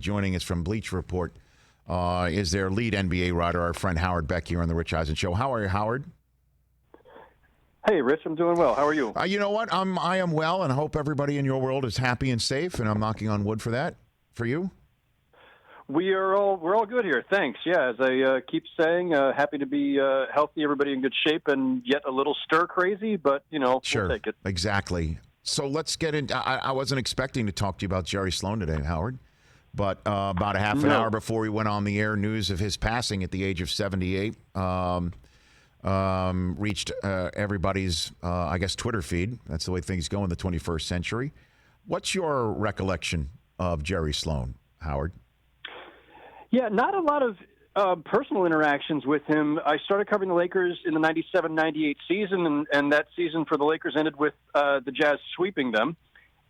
Joining us from Bleacher Report is their lead NBA writer, our friend Howard Beck, here on the Rich Eisen Show. How are you, Howard? Hey, Rich, I'm doing well. How are you? You know what? I am well, and I hope everybody in your world is happy and safe, and I'm knocking on wood for that. For you? We're all good here. Thanks. Yeah, as I keep saying, happy to be healthy, everybody in good shape, and yet a little stir crazy, but, Sure. We'll take it. Exactly. So let's get into I wasn't expecting to talk to you about Jerry Sloan today, Howard, but about a half an hour before he went on the air, news of his passing at the age of 78 reached everybody's, I guess, Twitter feed. That's the way things go in the 21st century. What's your recollection of Jerry Sloan, Howard? Yeah, not a lot of personal interactions with him. I started covering the Lakers in the 97-98 season, and that season for the Lakers ended with the Jazz sweeping them.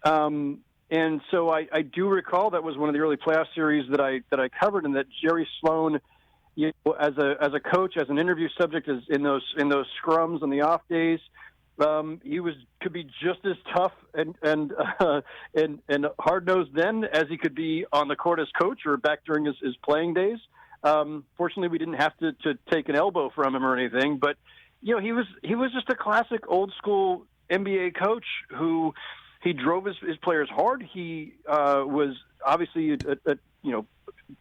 And so I do recall that was one of the early playoff series that I covered, and that Jerry Sloan, as a coach, as an interview subject, in those scrums on the off days, he could be just as tough and hard nosed then as he could be on the court as coach or back during his playing days. Fortunately, we didn't have to take an elbow from him or anything, but he was just a classic old school NBA coach who he drove his players hard. He was obviously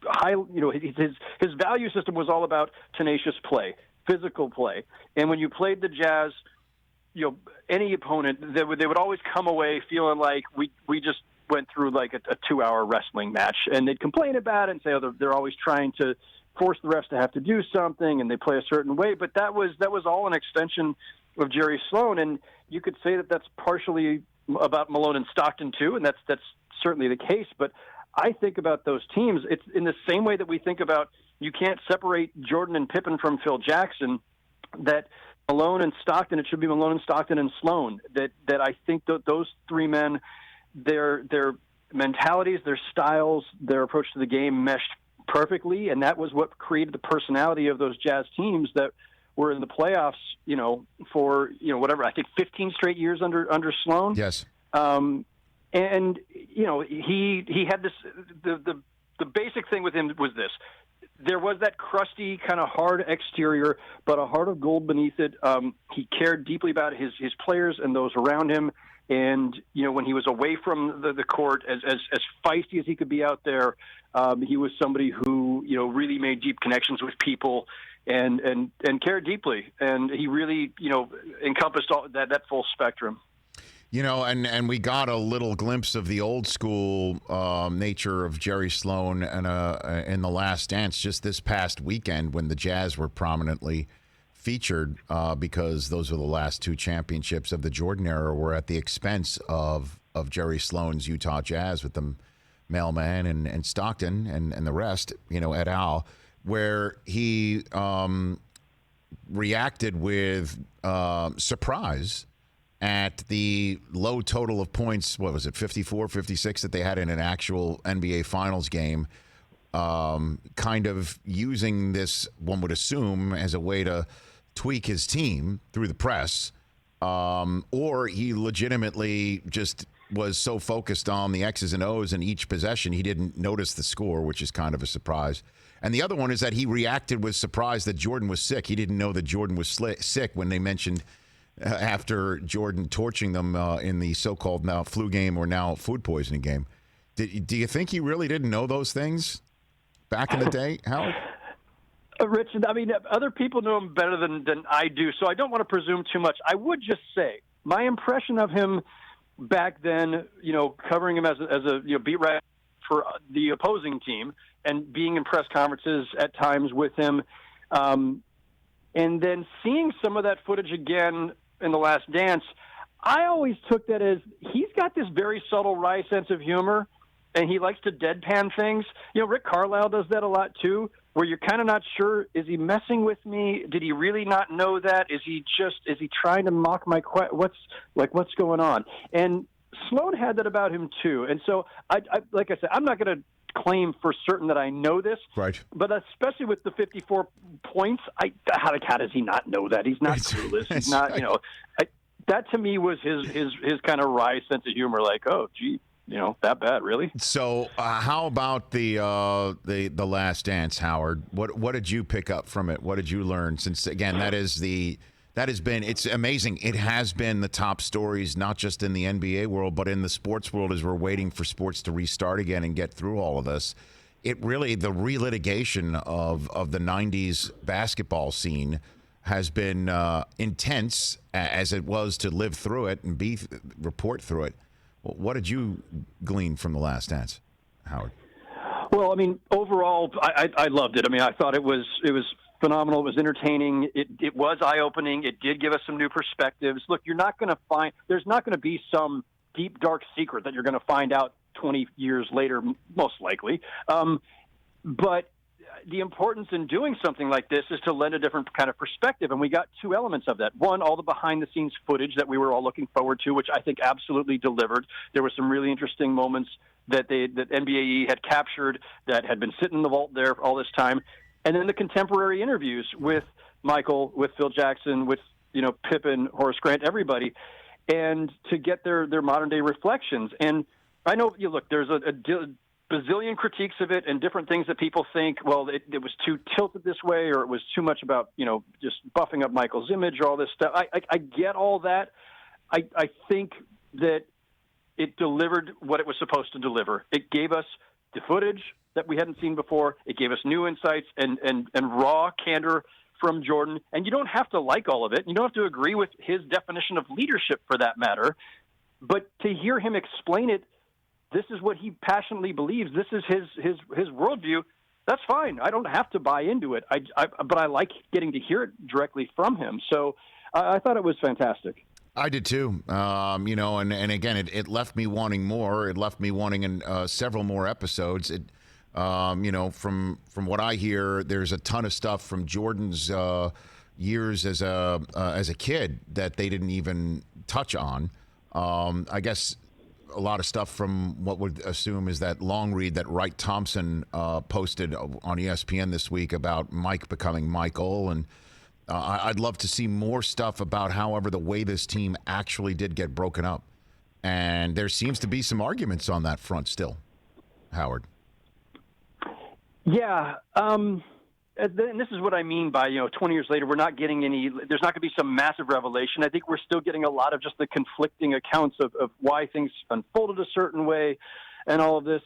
high. His value system was all about tenacious play, physical play, and when you played the Jazz, any opponent, they would always come away feeling like we just went through like a 2-hour wrestling match, and they'd complain about it and say, oh, they're always trying to force the refs to have to do something, and they play a certain way. But that was all an extension of Jerry Sloan, and you could say that that's partially about Malone and Stockton too, and that's certainly the case. But I think about those teams, it's in the same way that we think about you can't separate Jordan and Pippen from Phil Jackson, that Malone and Stockton, it should be Malone and Stockton and Sloan, that I think those three men, their mentalities, their styles, their approach to the game meshed perfectly, and that was what created the personality of those Jazz teams that were in the playoffs, for, whatever, I think 15 straight years under Sloan. Yes. And, he had this, the basic thing with him was this. There was that crusty, kind of hard exterior, but a heart of gold beneath it. He cared deeply about his players and those around him. And, when he was away from the court, as feisty as he could be out there, he was somebody who, really made deep connections with people and cared deeply. And he really, encompassed all that full spectrum. And we got a little glimpse of the old school nature of Jerry Sloan in The Last Dance just this past weekend when the Jazz were prominently featured because those were the last two championships of the Jordan era were at the expense of Jerry Sloan's Utah Jazz with the Mailman and Stockton and the rest, et al., where he reacted with surprise at the low total of points, what was it, 54, 56 that they had in an actual NBA Finals game, kind of using this, one would assume, as a way to tweak his team through the press, or he legitimately just was so focused on the X's and O's in each possession he didn't notice the score, which is kind of a surprise. And the other one is that he reacted with surprise that Jordan was sick. He didn't know that Jordan was sick when they mentioned after Jordan torching them in the so-called now flu game or now food poisoning game. Do you think he really didn't know those things back in the day, Howard? Rich, I mean, other people know him better than I do, so I don't want to presume too much. I would just say my impression of him back then, covering him as a beat writer for the opposing team and being in press conferences at times with him, and then seeing some of that footage again in The Last Dance, I always took that as he's got this very subtle, wry sense of humor, and he likes to deadpan things. Rick Carlisle does that a lot too, where you're kind of not sure, is he messing with me? Did he really not know that? Is he trying to mock my what's going on? And Sloan had that about him too. And so I like I said, I'm not going to claim for certain that I know this, right? But especially with the 54 points, how does he not know that? He's not clueless. He's not, that to me was his kind of wry sense of humor. Like, oh, gee, that bad, really. So, how about the Last Dance, Howard? What did you pick up from it? What did you learn? Since again, it's amazing. It has been the top stories, not just in the NBA world, but in the sports world, as we're waiting for sports to restart again and get through all of this. It really, the relitigation of the '90s basketball scene has been intense, as it was to live through it and report through it. What did you glean from The Last Dance, Howard? Well, I mean, overall, I loved it. I mean, I thought it was phenomenal. It was entertaining. It was eye-opening. It did give us some new perspectives. Look, there's not going to be some deep, dark secret that you're going to find out 20 years later, most likely. But the importance in doing something like this is to lend a different kind of perspective, and we got two elements of that. One, all the behind-the-scenes footage that we were all looking forward to, which I think absolutely delivered. There were some really interesting moments that NBAE had captured that had been sitting in the vault there all this time. And then the contemporary interviews with Michael, with Phil Jackson, with Pippen, Horace Grant, everybody, and to get their modern-day reflections. And I know, look, there's a bazillion critiques of it and different things that people think, well, it was too tilted this way, or it was too much about, just buffing up Michael's image or all this stuff. I get all that. I think that it delivered what it was supposed to deliver. It gave us the footage that we hadn't seen before. It gave us new insights and raw candor from Jordan. And you don't have to like all of it. You don't have to agree with his definition of leadership, for that matter. But to hear him explain it, this is what he passionately believes, this is his worldview, that's fine. I don't have to buy into it. But I like getting to hear it directly from him. So I thought it was fantastic. I did too. And again, it left me wanting more. It left me wanting several more episodes. From what I hear, there's a ton of stuff from Jordan's years as a kid that they didn't even touch on. I guess a lot of stuff from what would assume is that long read that Wright Thompson posted on ESPN this week about Mike becoming Michael. And I'd love to see more stuff about, however, the way this team actually did get broken up. And there seems to be some arguments on that front still, Howard. Yeah. And this is what I mean by, 20 years later, we're not getting there's not going to be some massive revelation. I think we're still getting a lot of just the conflicting accounts of why things unfolded a certain way and all of this.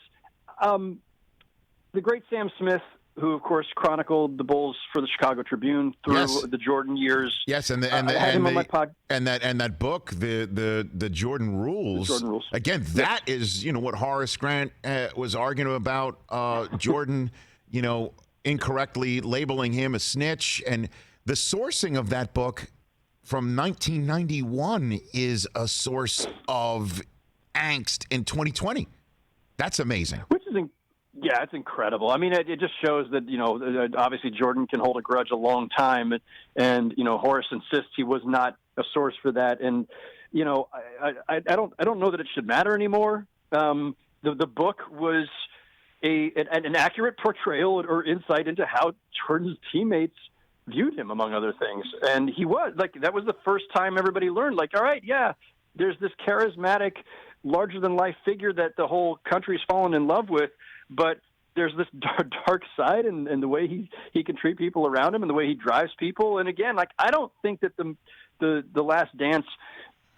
The great Sam Smith, who, of course, chronicled the Bulls for the Chicago Tribune through the Jordan years. Yes, and that book, the Jordan Rules. The Jordan Rules. Again, that is, what Horace Grant was arguing about Jordan, incorrectly labeling him a snitch. And the sourcing of that book from 1991 is a source of angst in 2020. That's amazing. Yeah, it's incredible. I mean, it just shows that, obviously Jordan can hold a grudge a long time. And Horace insists he was not a source for that. And, I don't know that it should matter anymore. The book was an accurate portrayal or insight into how Jordan's teammates viewed him, among other things. And he was that was the first time everybody learned, all right, yeah, there's this charismatic, larger than life figure that the whole country's fallen in love with, but there's this dark side and the way he can treat people around him and the way he drives people. And again, I don't think that the Last Dance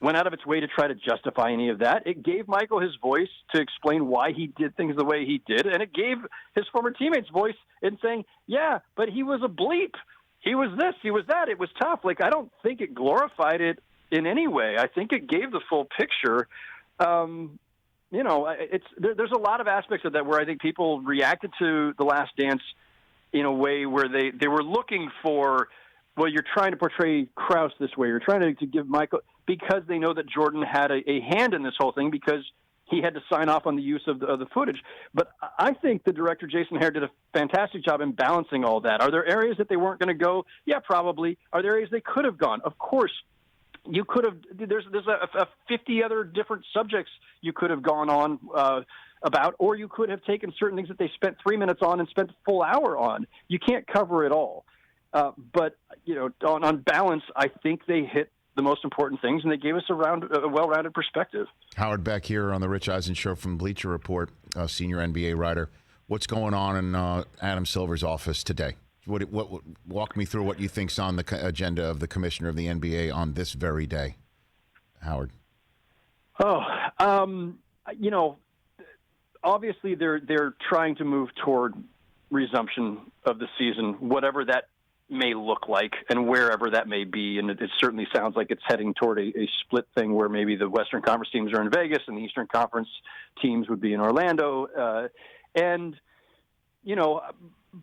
went out of its way to try to justify any of that. It gave Michael his voice to explain why he did things the way he did, and it gave his former teammates voice in saying, yeah, but he was a bleep. He was this, he was that. It was tough. I don't think it glorified it in any way. I think it gave the full picture. There's a lot of aspects of that where I think people reacted to The Last Dance in a way where they were looking for, well, you're trying to portray Krause this way. You're trying to give Michael, because they know that Jordan had a hand in this whole thing because he had to sign off on the use of the footage. But I think the director, Jason Hare, did a fantastic job in balancing all that. Are there areas that they weren't going to go? Yeah, probably. Are there areas they could have gone? Of course. You could have. There's a 50 other different subjects you could have gone on about, or you could have taken certain things that they spent 3 minutes on and spent a full hour on. You can't cover it all. But on balance, I think they hit the most important things, and they gave us a well-rounded perspective. Howard Beck here on the Rich Eisen Show from Bleacher Report, senior NBA writer. What's going on in Adam Silver's office today? Walk me through what you think's on the agenda of the commissioner of the NBA on this very day, Howard. Obviously they're trying to move toward resumption of the season, whatever that may look like and wherever that may be. And it certainly sounds like it's heading toward a split thing where maybe the Western Conference teams are in Vegas and the Eastern Conference teams would be in Orlando.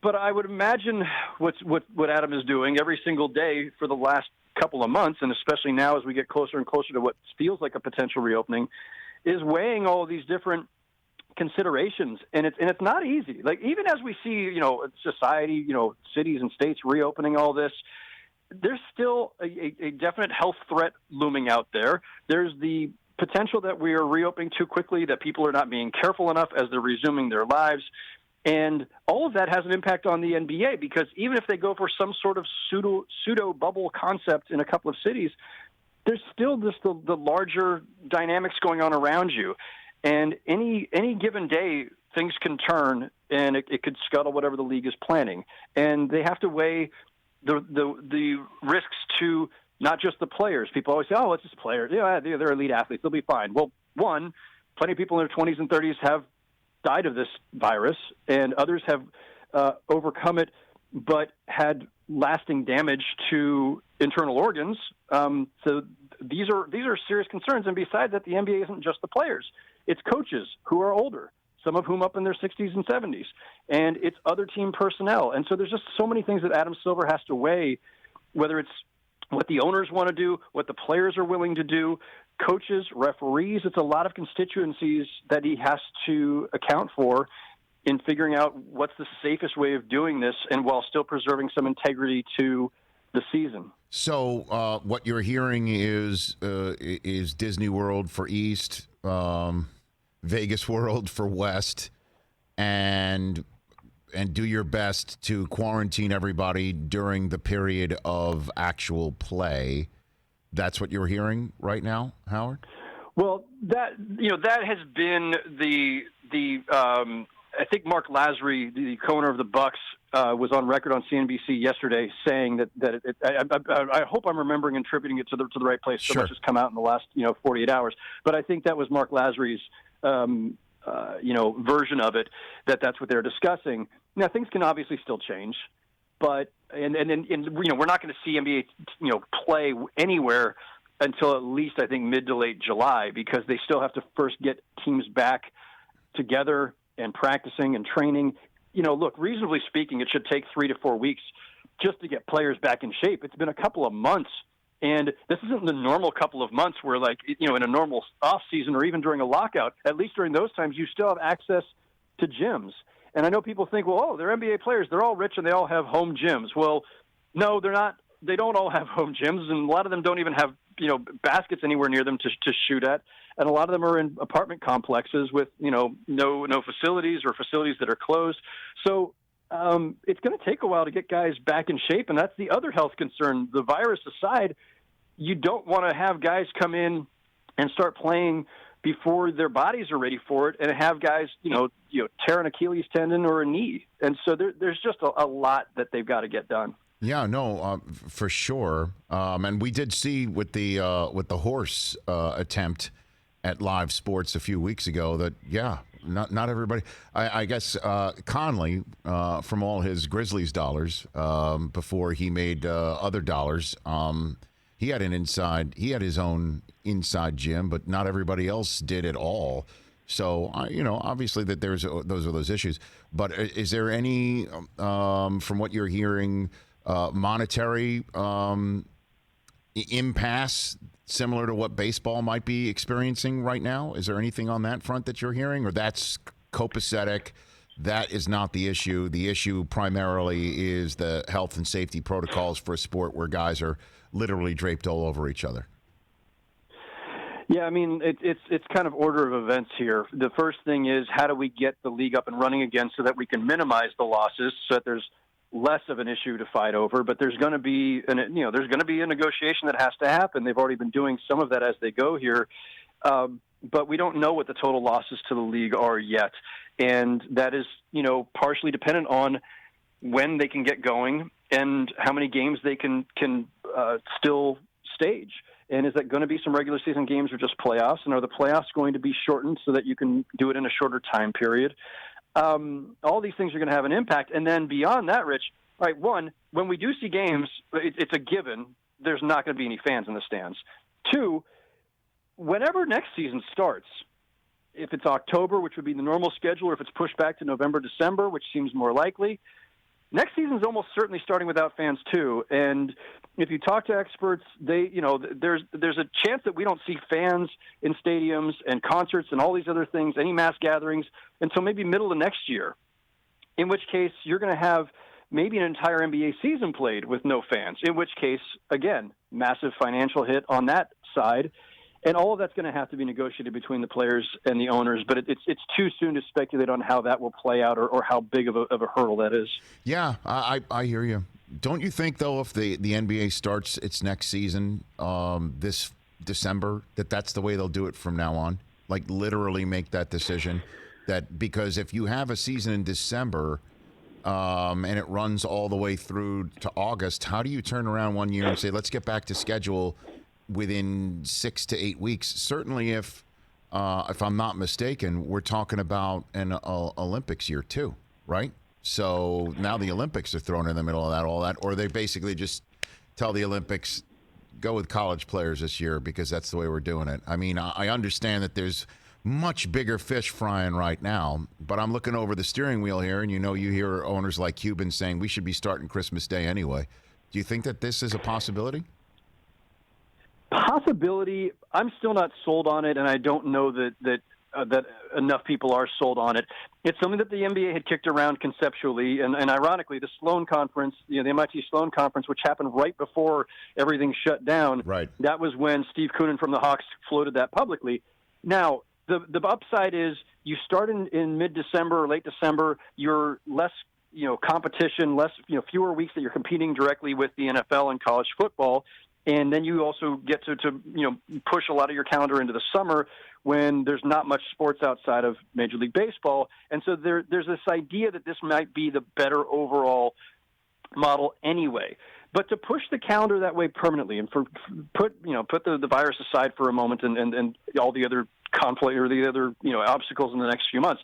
But I would imagine what Adam is doing every single day for the last couple of months, and especially now as we get closer and closer to what feels like a potential reopening, is weighing all of these different considerations, and it's not easy. Like, even as we see, society, cities and states reopening all this, there's still a definite health threat looming out there. There's the potential that we are reopening too quickly, that people are not being careful enough as they're resuming their lives. And all of that has an impact on the NBA, because even if they go for some sort of pseudo bubble concept in a couple of cities, there's still just the larger dynamics going on around you. And any given day, things can turn, and it could scuttle whatever the league is planning. And they have to weigh the risks to not just the players. People always say, "Oh, it's just players. Yeah, they're elite athletes. They'll be fine." Well, one, plenty of people in their 20s and 30s have died of this virus, and others have overcome it, but had lasting damage to internal organs. So these are serious concerns. And besides that, the NBA isn't just the players. It's coaches who are older, some of whom up in their 60s and 70s, and it's other team personnel. And so there's just so many things that Adam Silver has to weigh, whether it's what the owners want to do, what the players are willing to do, coaches, referees. It's a lot of constituencies that he has to account for in figuring out what's the safest way of doing this, and while still preserving some integrity to the season. So what you're hearing is Disney World for East, Vegas World for West, and do your best to quarantine everybody during the period of actual play. That's what you're hearing right now, Howard? Well, that has been the I think Mark Lasry, the co-owner of the Bucks, was on record on CNBC yesterday saying that I hope I'm remembering and attributing it to the right place. So Sure. much has come out in the last 48 hours, but I think that was Mark Lasry's version of it. That's what they're discussing. Now, things can obviously still change, but and we're not going to see NBA play anywhere until at least I think mid to late July, because they still have to first get teams back together and practicing and training. Look, reasonably speaking, it should take 3 to 4 weeks just to get players back in shape. It's been a couple of months, and this isn't the normal couple of months where, like, in a normal off season or even during a lockout, at least during those times, you still have access to gyms. And I know people think, well, they're NBA players, they're all rich and they all have home gyms. Well, no, they're not. They don't all have home gyms, and a lot of them don't even have baskets anywhere near them to shoot at. And a lot of them are in apartment complexes with, no facilities, or facilities that are closed. So it's going to take a while to get guys back in shape. And that's the other health concern. The virus aside, you don't want to have guys come in and start playing before their bodies are ready for it, and have guys, tear an Achilles tendon or a knee. And so there's just a lot that they've got to get done. Yeah, no, for sure. And we did see with the horse attempt at live sports a few weeks ago that, not everybody. I guess Conley, from all his Grizzlies dollars, before he made other dollars, he had his own inside gym, but not everybody else did at all. So, obviously that those are those issues. But is there any, from what you're hearing, monetary impasse similar to what baseball might be experiencing right now? Is there anything on that front that you're hearing, or that's copacetic? That is not the issue. The issue primarily is the health and safety protocols for a sport where guys are literally draped all over each other. Yeah, I mean, it's kind of order of events here. The first thing is, how do we get the league up and running again so that we can minimize the losses, so that there's less of an issue to fight over, but there's going to be there's going to be a negotiation that has to happen. They've already been doing some of that as they go here. But we don't know what the total losses to the league are yet. And that is, partially dependent on when they can get going and how many games they can still stage. And is that going to be some regular season games or just playoffs? And are the playoffs going to be shortened so that you can do it in a shorter time period? All these things are going to have an impact. And then beyond that, Rich, all right, one, when we do see games, it's a given. There's not going to be any fans in the stands. Two, whenever next season starts, if it's October, which would be the normal schedule, or if it's pushed back to November, December, which seems more likely, next season is almost certainly starting without fans too. And if you talk to experts, there's a chance that we don't see fans in stadiums and concerts and all these other things, any mass gatherings, until maybe middle of next year, in which case you're going to have maybe an entire NBA season played with no fans, in which case, again, massive financial hit on that side. And all of that's going to have to be negotiated between the players and the owners, but it's too soon to speculate on how that will play out or how big of a hurdle that is. Yeah, I hear you. Don't you think, though, if the NBA starts its next season this December, that's the way they'll do it from now on? Like literally make that decision? That because if you have a season in December and it runs all the way through to August, how do you turn around one year and say, let's get back to schedule within 6 to 8 weeks? Certainly if I'm not mistaken, we're talking about an Olympics year too, right? So now the Olympics are thrown in the middle of all that, or they basically just tell the Olympics, go with college players this year because that's the way we're doing it. I mean, I understand that there's much bigger fish frying right now, but I'm looking over the steering wheel here, and you hear owners like Cuban saying we should be starting Christmas Day anyway. Do you think that this is a possibility? Possibility. I'm still not sold on it, and I don't know that enough people are sold on it. It's something that the NBA had kicked around conceptually, and ironically, the Sloan conference, the MIT Sloan conference, which happened right before everything shut down. Right. That was when Steve Koonin from the Hawks floated that publicly. Now, the upside is you start in mid-December or late December. You're less competition, less fewer weeks that you're competing directly with the NFL and college football. And then you also get to push a lot of your calendar into the summer when there's not much sports outside of Major League Baseball. And so there's this idea that this might be the better overall model anyway. But to push the calendar that way permanently and put the virus aside for a moment and all the other conflict or the other obstacles in the next few months,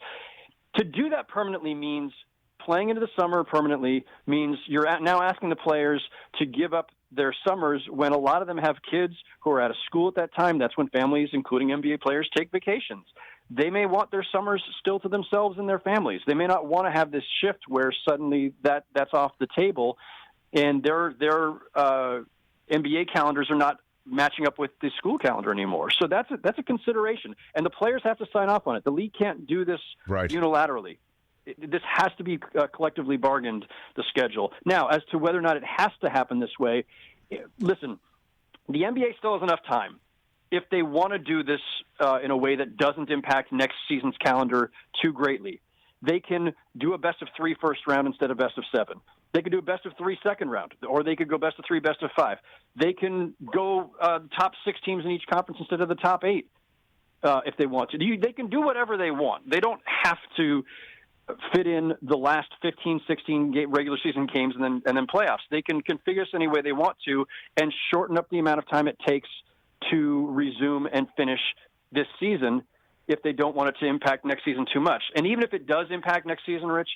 to do that permanently means playing into the summer permanently means you're now asking the players to give up their summers when a lot of them have kids who are out of school at that time. That's when families, including NBA players, take vacations. They may want their summers still to themselves and their families. They may not want to have this shift where suddenly that's off the table, and their NBA calendars are not matching up with the school calendar anymore. So that's a consideration, and the players have to sign off on it. The league can't do this unilaterally. This has to be collectively bargained, the schedule. Now, as to whether or not it has to happen this way, listen, the NBA still has enough time. If they want to do this in a way that doesn't impact next season's calendar too greatly, they can do a best-of-3 first round instead of best-of-7. They could do a best-of-3 second round, or they could go best-of-3, best-of-5. They can go top 6 teams in each conference instead of the top 8 if they want to. They can do whatever they want. They don't have to fit in the last 15, 16 regular season games and then playoffs. They can configure this any way they want to and shorten up the amount of time it takes to resume and finish this season if they don't want it to impact next season too much. And even if it does impact next season, Rich,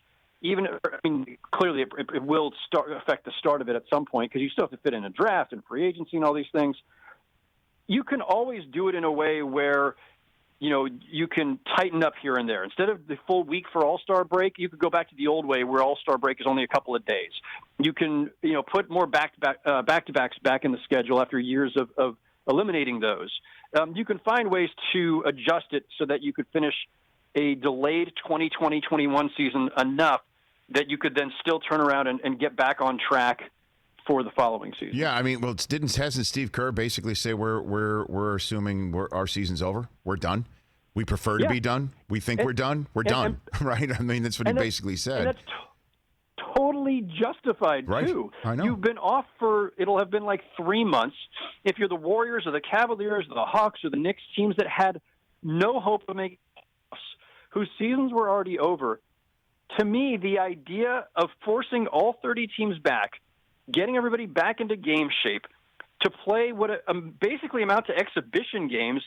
clearly it will affect the start of it at some point because you still have to fit in a draft and free agency and all these things. You can always do it in a way where you can tighten up here and there. Instead of the full week for All-Star break, you could go back to the old way where All-Star break is only a couple of days. You can, put more back-to-backs back in the schedule after years of eliminating those. You can find ways to adjust it so that you could finish a delayed 2020-21 season enough that you could then still turn around and get back on track for the following season. Yeah, hasn't Steve Kerr basically say we're assuming our season's over? We're done. We prefer to be done. We think we're done. We're done, right? I mean, that's what he basically said. And that's totally justified, right. too. I know. You've been off it'll have been like 3 months. If you're the Warriors or the Cavaliers or the Hawks or the Knicks, teams that had no hope of making playoffs, whose seasons were already over, to me, the idea of forcing all 30 teams back, getting everybody back into game shape, to play what basically amount to exhibition games,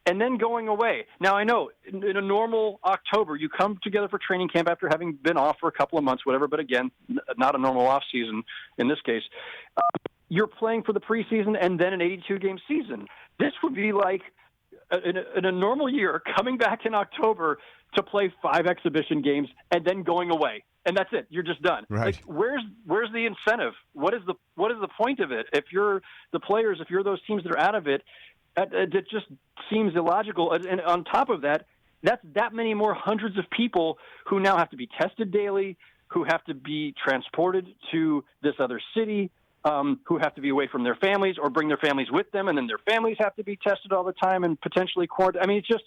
and then going away. Now, I know in a normal October, you come together for training camp after having been off for a couple of months, whatever, but again, not a normal off season in this case. You're playing for the preseason and then an 82-game season. This would be like, in a normal year, coming back in October to play 5 exhibition games and then going away. And that's it. You're just done. Right. Like, where's the incentive? What is the point of it? If you're the players, if you're those teams that are out of it, it just seems illogical. And on top of that, that's that many more hundreds of people who now have to be tested daily, who have to be transported to this other city, who have to be away from their families or bring their families with them, and then their families have to be tested all the time and potentially quarantined. I mean, it's just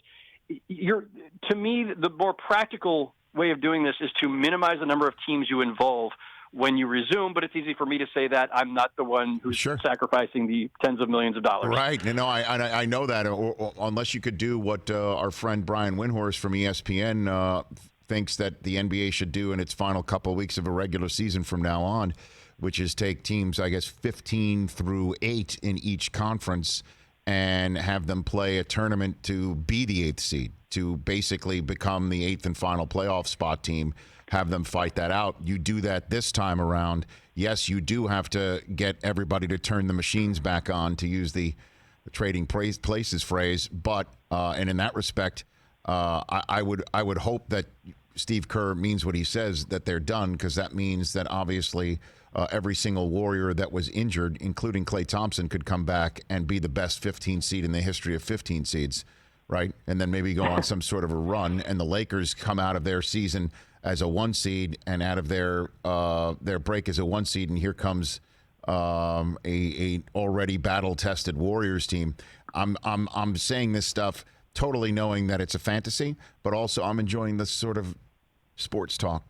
to me, the more practical way of doing this is to minimize the number of teams you involve when you resume, but it's easy for me to say that. I'm not the one who's sacrificing the tens of millions of dollars. Right. You know, I know that, or unless you could do what our friend Brian Windhorst from ESPN thinks that the NBA should do in its final couple of weeks of a regular season from now on, which is take teams, I guess, 15 through 8 in each conference and have them play a tournament to be the 8th seed, to basically become the 8th and final playoff spot team, have them fight that out. You do that this time around. Yes, you do have to get everybody to turn the machines back on, to use the trading places phrase. But and in that respect, I would hope that Steve Kerr means what he says, that they're done, because that means that obviously every single Warrior that was injured, including Klay Thompson, could come back and be the best 15 seed in the history of 15 seeds, right? And then maybe go on some sort of a run, and the Lakers come out of their season as a 1 seed and out of their break as a 1 seed, and here comes a already battle-tested Warriors team. I'm saying this stuff totally knowing that it's a fantasy, but also I'm enjoying this sort of sports talk.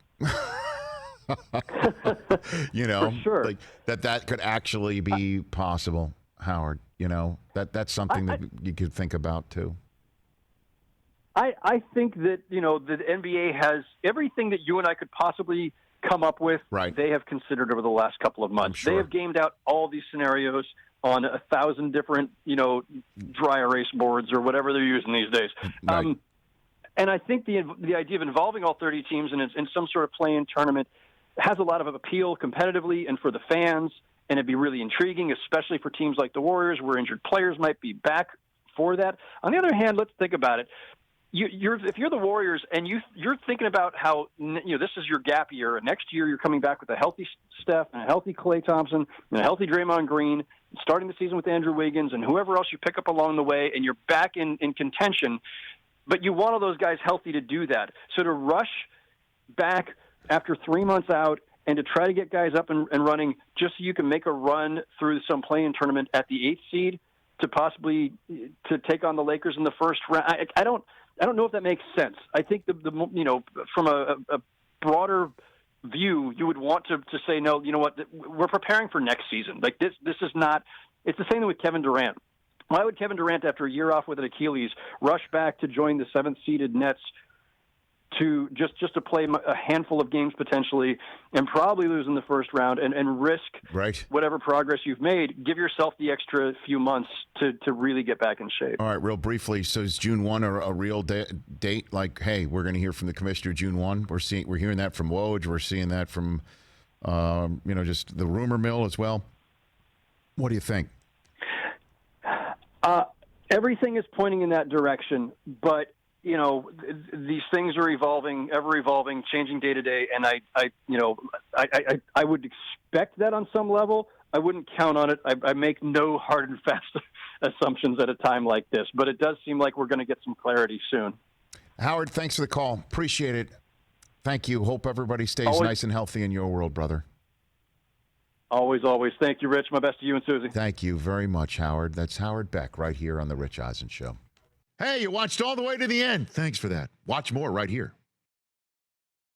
You know, for sure. like that could actually be possible, Howard. You know, that's something that you could think about too. I think that, you know, the NBA has everything that you and I could possibly come up with. Right. They have considered over the last couple of months. Sure. They have gamed out all these scenarios on 1,000 different, you know, dry erase boards or whatever they're using these days. Right. And I think the idea of involving all 30 teams in some sort of play-in tournament has a lot of appeal competitively and for the fans, and it'd be really intriguing, especially for teams like the Warriors, where injured players might be back for that. On the other hand, let's think about it. If you're the Warriors and you're thinking about how, you know, this is your gap year, and next year you're coming back with a healthy Steph and a healthy Klay Thompson and a healthy Draymond Green, starting the season with Andrew Wiggins and whoever else you pick up along the way, and you're back in contention, but you want all those guys healthy to do that. So to rush back after 3 months out and to try to get guys up and running just so you can make a run through some play-in tournament at the 8th seed to possibly to take on the Lakers in the first round, I don't know if that makes sense. I think the you know, from a broader view, you would want to say, no, you know what, we're preparing for next season. Like this is not. It's the same thing with Kevin Durant. Why would Kevin Durant, after a year off with an Achilles, rush back to join the 7th-seeded Nets to just to play a handful of games potentially and probably lose in the first round and risk whatever progress you've made? Give yourself the extra few months to really get back in shape. All right, real briefly. So is June 1 a real date? Like, hey, we're going to hear from the commissioner June 1. We're hearing that from Woj. We're seeing that from you know, just the rumor mill as well. What do you think? Everything is pointing in that direction, but you know, these things are evolving, ever evolving, changing day to day, and I would expect that on some level. I wouldn't count on it. I make no hard and fast assumptions at a time like this, but it does seem like we're going to get some clarity soon. Howard, thanks for the call. Appreciate it. Thank you. Hope everybody stays nice and healthy in your world, brother. Always, always. Thank you, Rich. My best to you and Susie. Thank you very much, Howard. That's Howard Beck right here on The Rich Eisen Show. Hey, you watched all the way to the end. Thanks for that. Watch more right here.